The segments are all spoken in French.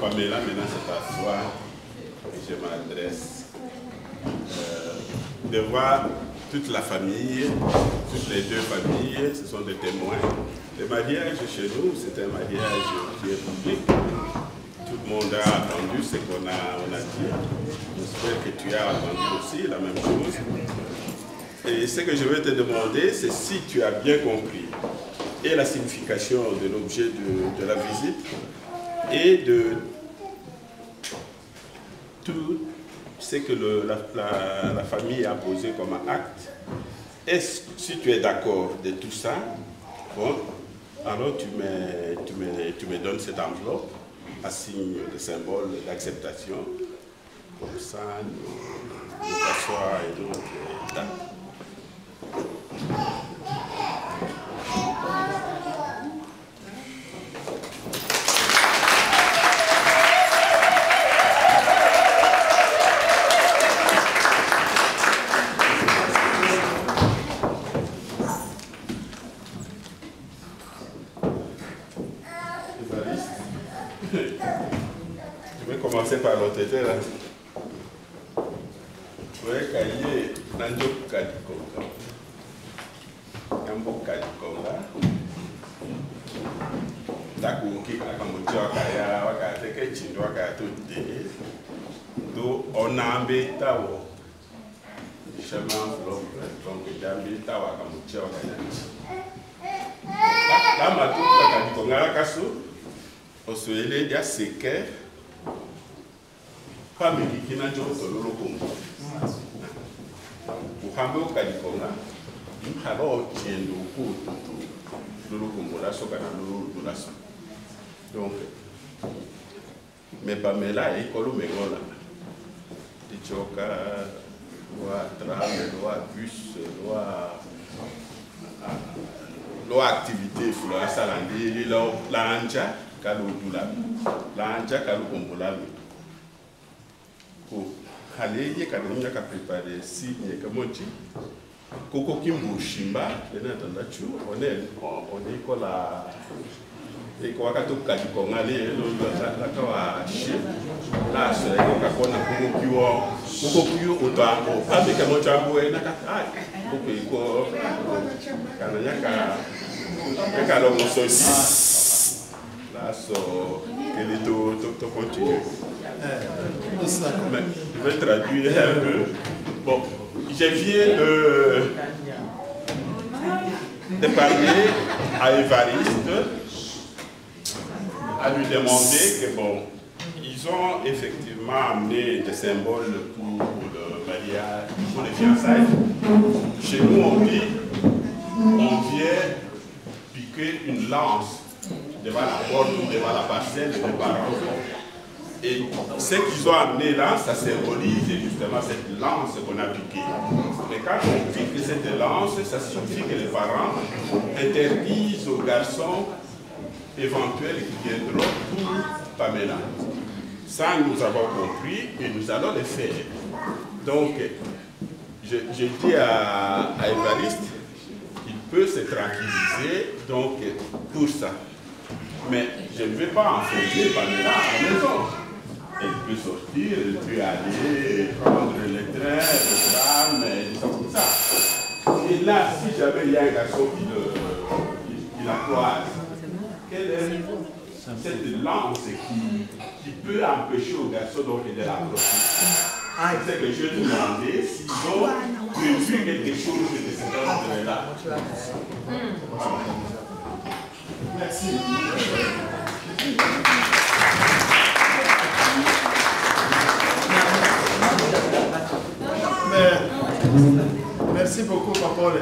Pamela, maintenant c'est à toi que je m'adresse. De voir toute la famille, toutes les deux familles, ce sont des témoins. Le mariage chez nous, c'est un mariage qui est public. Tout le monde a entendu ce qu'on a dit. J'espère que tu as entendu aussi la même chose. Et ce que je veux te demander, c'est si tu as bien compris et la signification de l'objet de la visite et de tout ce que la famille a posé comme acte. Si tu es d'accord de tout ça, bon, alors tu me donnes cette enveloppe à signe de symbole d'acceptation. Comme ça, nous asseoir et notre date. Je vais commencer par l'autre été là. Je vais cailler Nanjo Kadikonga. Nambo Kadikonga. Takuki Kakamucho Kaya Wakateke Chindo Wakatude. Do Onambe Tawo. Chemin Flop, donc Jambi Tawa Kamucho Kaya. La Matuka Kadikonga Kasu. Osoele dia seke famille qui n'a jamais solo le Congo. Pour hambo Kadikonga, m'halo tiendo kutu le Congo la soka na le la so. Donc mais Pamela et Kolo Mengola. Tichoka loi tram, loi bus, loi activité pour la salandi, la anja. Kalu Dulami, l'anja Kalu Kombolami. Ko Haleye Kalunya ka préparé si Yekamochi, Koko Kimbu Shimba, on est quoi la. Et quoi qu'à tout cas du Congolais, la Kawa Chip, là, c'est la Kakona Koko Pio, autant, avec un mot jambo et Nakatai, Koko, Kanayaka, Kalon Sosi. Je vais traduire un peu. Bon, je viens de parler à Évariste, à lui demander que bon, ils ont effectivement amené des symboles pour le mariage, pour les fiançailles. Chez nous, on dit, on vient piquer une lance devant la porte ou devant la parcelle des parents. Et ce qu'ils ont amené là, ça symbolise justement cette lance qu'on a piquée. Mais quand on pique cette lance, ça signifie que les parents interdisent aux garçons éventuels qui viendront pour Pamela. Ça, nous avons compris et nous allons le faire. Donc, je dis à Évariste qu'il peut se tranquilliser donc, pour ça. Mais je ne vais pas enfermer Pamela à la maison. Elle peut sortir, elle peut aller prendre le train, le tram, et tout ça. Et là, si jamais il y a un garçon qui la croise, quelle est cette lance qui peut empêcher au garçon donc de l'approcher? C'est que je te demandais s'ils ont prévu quelque chose de cet ordre-là. Merci. Merci beaucoup, Papa.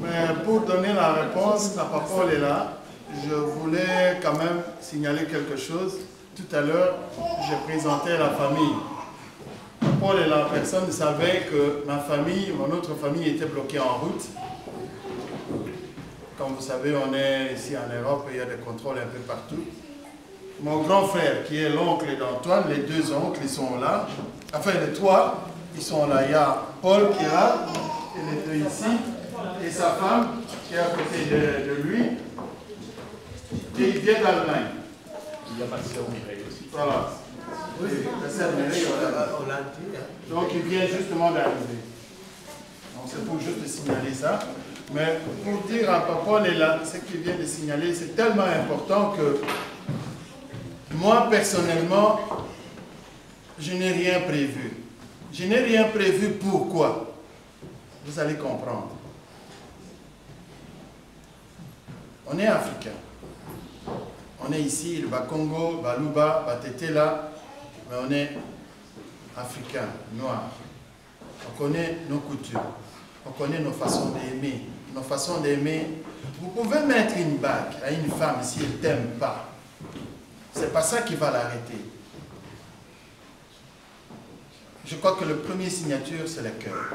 Mais pour donner la réponse à Papa là, je voulais quand même signaler quelque chose. Tout à l'heure, j'ai présenté la famille. Papa la personne savait que ma famille, mon autre famille était bloquée en route. Comme vous savez, on est ici en Europe, il y a des contrôles un peu partout. Mon grand frère, qui est l'oncle d'Antoine, les deux oncles, ils sont là. Enfin, les trois, ils sont là. Il y a Paul qui est là, et les deux ici, et sa femme qui est à côté de lui. Et il vient d'Allemagne. Il y a ma sœur Mireille aussi. Voilà. Oui, la sœur Mireille, on l'a dit. Donc il vient justement d'arriver. Donc c'est pour juste signaler ça. Mais pour dire à Papa Léla, ce qu'il vient de signaler, c'est tellement important que moi, personnellement, je n'ai rien prévu. Je n'ai rien prévu pourquoi? Vous allez comprendre. On est africain. On est ici, le Bakongo, Baluba, Batetela, mais on est africain, noir. On connaît nos coutumes, on connaît nos façons d'aimer. Nos façons d'aimer. Vous pouvez mettre une bague à une femme si elle ne t'aime pas. C'est pas ça qui va l'arrêter. Je crois que le premier signature, c'est le cœur.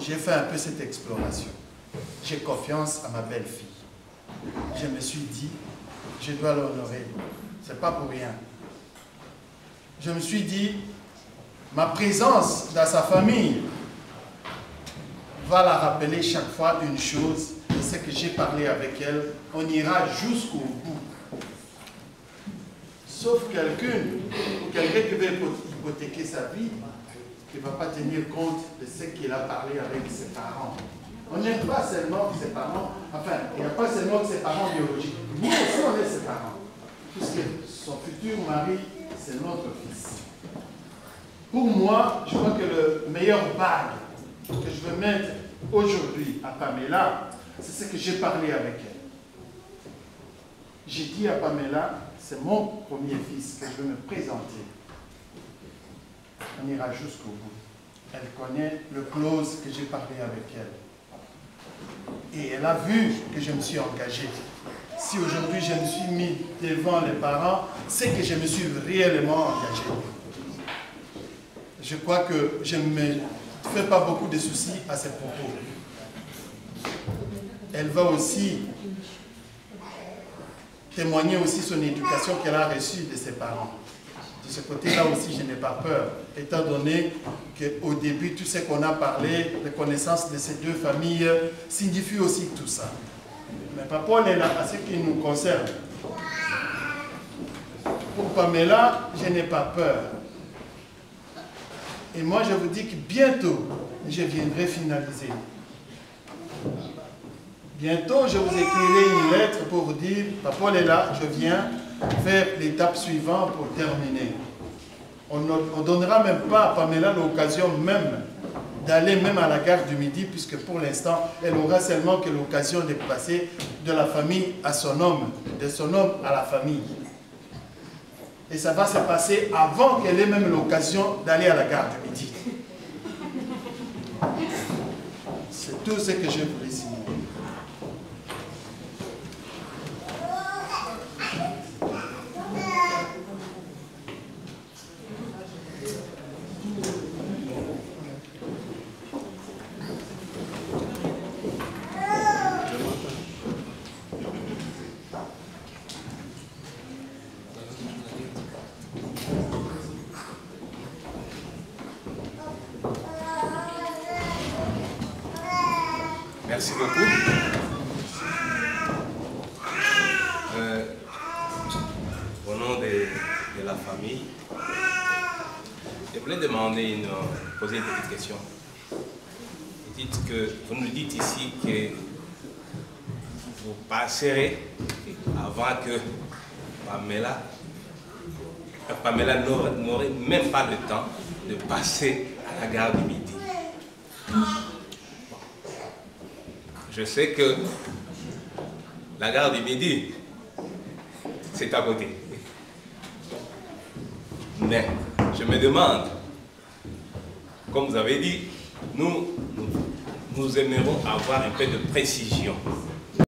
J'ai fait un peu cette exploration. J'ai confiance à ma belle-fille. Je me suis dit, je dois l'honorer. C'est pas pour rien. Je me suis dit, ma présence dans sa famille va la rappeler chaque fois une chose, c'est que j'ai parlé avec elle, on ira jusqu'au bout. Sauf quelqu'un qui veut hypothéquer sa vie, qui ne va pas tenir compte de ce qu'il a parlé avec ses parents. On n'aime pas seulement ses parents, enfin, il n'y a pas seulement ses parents biologiques. Nous aussi, on est ses parents. Puisque son futur mari, c'est notre fils. Pour moi, je crois que le meilleur bague que je veux mettre aujourd'hui à Pamela, c'est ce que j'ai parlé avec elle. J'ai dit à Pamela, c'est mon premier fils que je veux me présenter. On ira jusqu'au bout. Elle connaît le clause que j'ai parlé avec elle. Et elle a vu que je me suis engagé. Si aujourd'hui je me suis mis devant les parents, c'est que je me suis réellement engagé. Je crois que je ne me fais pas beaucoup de soucis à ces propos. Elle va aussi témoigner aussi son éducation qu'elle a reçue de ses parents. De ce côté-là aussi, je n'ai pas peur, étant donné qu'au début, tout ce qu'on a parlé, les connaissances de ces deux familles, signifient aussi tout ça. Mais Papa est là à ce qui nous concerne. Pour Pamela, je n'ai pas peur. Et moi, je vous dis que bientôt, je viendrai finaliser. Bientôt, je vous écrirai une lettre pour vous dire, Papa est là, je viens faire l'étape suivante pour terminer. On ne donnera même pas à Pamela l'occasion même d'aller même à la gare du Midi, puisque pour l'instant, elle aura seulement que l'occasion de passer de la famille à son homme, de son homme à la famille. Et ça va se passer avant qu'elle ait même l'occasion d'aller à la gare du Midi. C'est tout ce que je voulais signaler. Merci beaucoup. Au nom de la famille, je voulais poser une petite question. Vous nous dites ici que vous passerez avant que Pamela n'aurait même pas le temps de passer à la gare du Midi. Je sais que la gare du Midi, c'est à côté. Mais je me demande, comme vous avez dit, nous aimerons avoir un peu de précision.